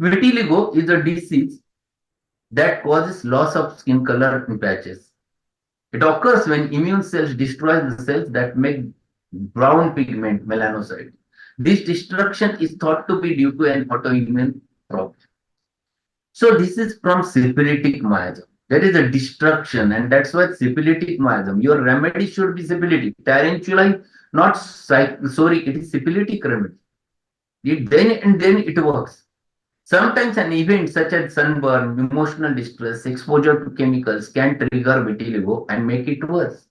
Vitiligo is a disease that causes loss of skin color in patches. It occurs when immune cells destroy the cells that make brown pigment melanocytes. This destruction is thought to be due to an autoimmune problem. So this is from syphilitic miasm. There is a destruction, and that's why syphilitic miasm. Your remedy should be syphilitic. Tarantula, not sorry, it is syphilitic remedy. Then it works. Sometimes an event such as sunburn, emotional distress, exposure to chemicals can trigger vitiligo and make it worse.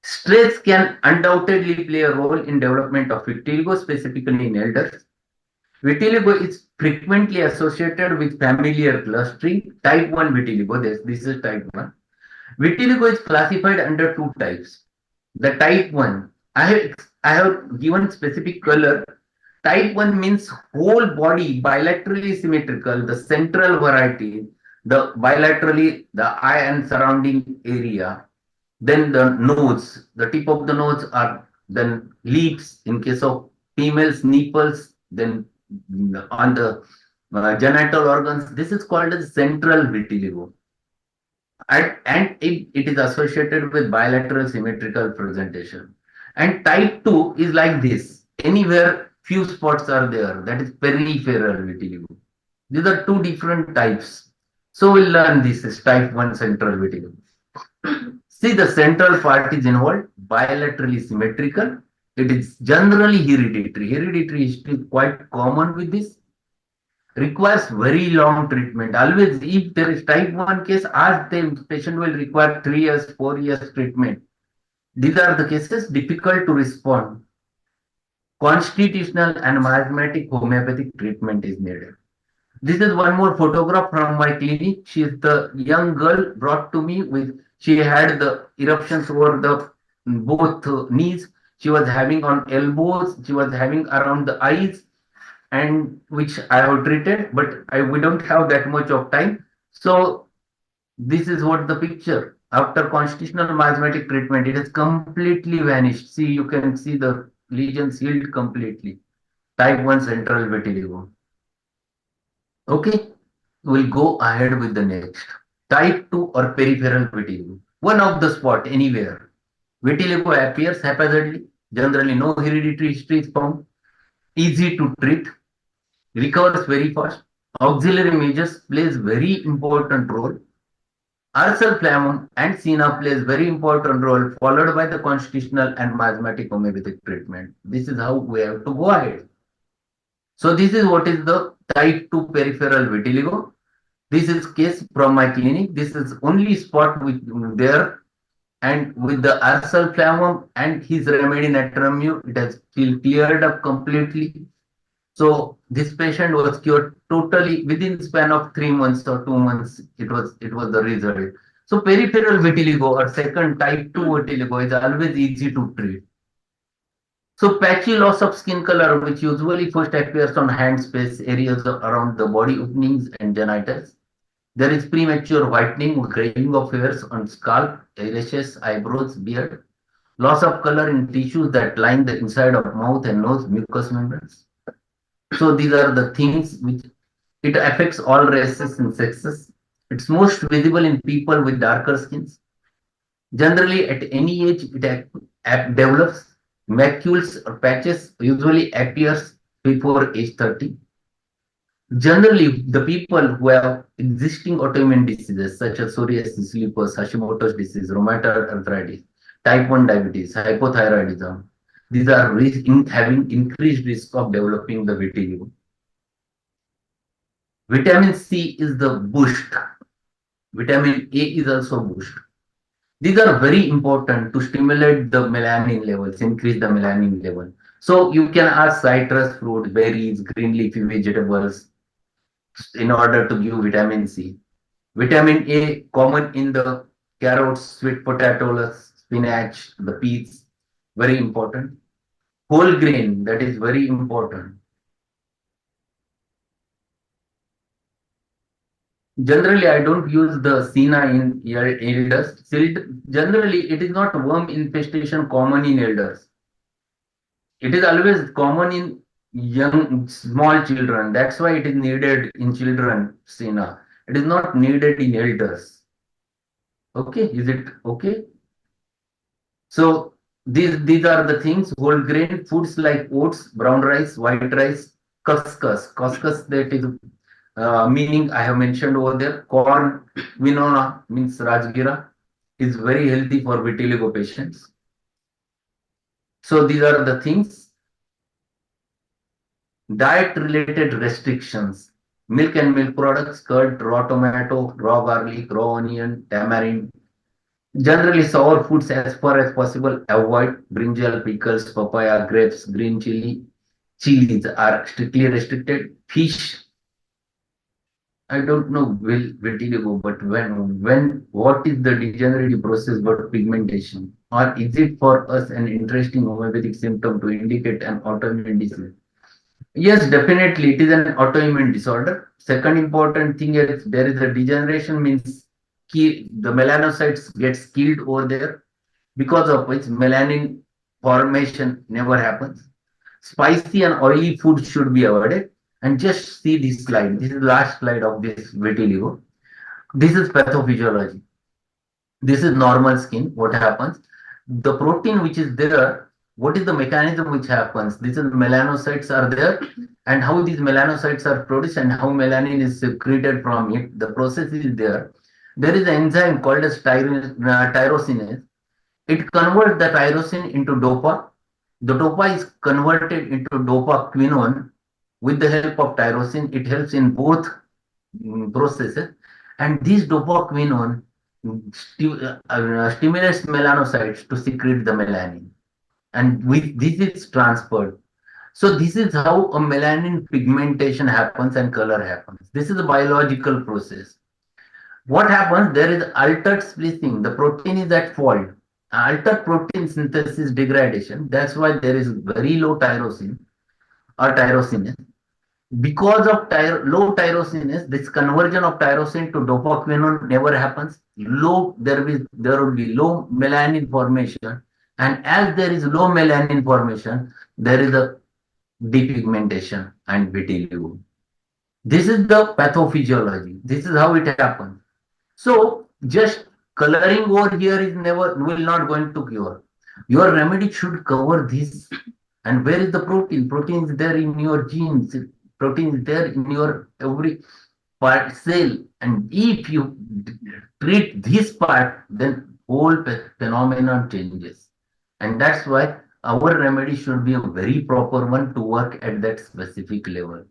Stress can undoubtedly play a role in development of vitiligo, specifically in elders. Vitiligo is frequently associated with familiar clustering. Type 1 vitiligo, this is type 1. Vitiligo is classified under two types. The type 1, I have given specific color. Type 1 means whole body bilaterally symmetrical, the central variety, the bilaterally, the eye and surrounding area. Then the nose, the tip of the nose are then lips in case of females, nipples, then on the genital organs. This is called as central vitiligo. And it is associated with bilateral symmetrical presentation. And type 2 is like this. Anywhere few spots are there, that is peripheral vitiligo. These are two different types. So we'll learn this is type 1 central vitiligo. See, the central part is involved, bilaterally symmetrical. It is generally hereditary. Hereditary history is quite common with this. Requires very long treatment. Always, if there is type 1 case, ask them, patient will require 3 years, 4 years treatment. These are the cases difficult to respond. Constitutional and miasmatic homeopathic treatment is needed. This is one more photograph from my clinic. She is the young girl brought to me with, she had the eruptions over the both knees. She was having on elbows. She was having around the eyes, and which I have treated, but we don't have that much of time. So this is what the picture. After constitutional miasmatic treatment, it has completely vanished. See, you can see the lesions healed completely. Type 1 central vitiligo. Okay, we'll go ahead with the next. Type 2 or peripheral vitiligo. One of the spot anywhere. Vitiligo appears haphazardly. Generally, no hereditary history is found. Easy to treat. Recovers very fast. Auxiliary measures plays very important role. Arsal flammon and Sina plays very important role, followed by the constitutional and miasmatic homeopathic treatment. This is how we have to go ahead. So this is what is the type 2 peripheral vitiligo. This is case from my clinic. This is only spot with there, and with the arsal flammon and his remedy natrium, it has cleared up completely. So this patient was cured totally within span of 3 months or 2 months. It was the result. So peripheral vitiligo or second type 2 vitiligo is always easy to treat. So patchy loss of skin color, which usually first appears on hand space areas around the body openings and genitals. There is premature whitening, graying of hairs on scalp, eyelashes, eyebrows, beard. Loss of color in tissues that line the inside of mouth and nose, mucous membranes. So these are the things which it affects all races and sexes. It's most visible in people with darker skins. Generally, at any age, it develops. Macules or patches usually appears before age 30. Generally, the people who have existing autoimmune diseases such as psoriasis, lupus, Hashimoto's disease, rheumatoid arthritis, type 1 diabetes, hypothyroidism, these are having increased risk of developing the vitiligo. Vitamin C is the boost. Vitamin A is also boost. These are very important to stimulate the melanin levels, increase the melanin level. So you can add citrus fruits, berries, green leafy vegetables in order to give vitamin C. Vitamin A common in the carrots, sweet potatoes, spinach, the peas, very important. Whole grain, that is very important. Generally, I don't use the Sina in elders. Generally, it is not worm infestation common in elders. It is always common in young, small children. That's why it is needed in children, Sina. It is not needed in elders. Okay, is it okay? So these are the things, whole grain foods like oats, brown rice, white rice, couscous. Couscous, that is meaning I have mentioned over there. Corn, quinoa means rajgira, is very healthy for vitiligo patients. So these are the things. Diet related restrictions. Milk and milk products, curd, raw tomato, raw garlic, raw onion, tamarind. Generally, sour foods as far as possible avoid. Brinjal, pickles, papaya, grapes, green chili. Chilies are strictly restricted. Fish, I don't know will vitiligo, but what is the degenerative process but pigmentation? Or is it for us an interesting homeopathic symptom to indicate an autoimmune disease? Yes, definitely. It is an autoimmune disorder. Second important thing is there is a degeneration, means the melanocytes gets killed over there, because of which melanin formation never happens. Spicy and oily food should be avoided. And just see this slide. This is the last slide of this vitiligo. This is pathophysiology. This is normal skin. What happens? The protein which is there, what is the mechanism which happens? These are melanocytes are there, and how these melanocytes are produced and how melanin is secreted from it. The process is there. There is an enzyme called as tyrosinase. It converts the tyrosine into dopa. The dopa is converted into dopaquinone with the help of tyrosine. It helps in both processes. And this dopaquinone stimulates melanocytes to secrete the melanin. And with this is transferred. So this is how a melanin pigmentation happens and color happens. This is a biological process. What happens? There is altered splicing. The protein is at fault. Altered protein synthesis degradation. That's why there is very low tyrosine or tyrosinase. Because of low tyrosinase, this conversion of tyrosine to dopaquinone never happens. There will be low melanin formation, and as there is low melanin formation, there is a depigmentation and vitiligo. This is the pathophysiology. This is how it happens. So just coloring over here is never will not going to cure. Your remedy should cover this. And where is the protein? Protein is there in your genes. Protein is there in your every part cell. And if you treat this part, then whole phenomenon changes. And that's why our remedy should be a very proper one to work at that specific level.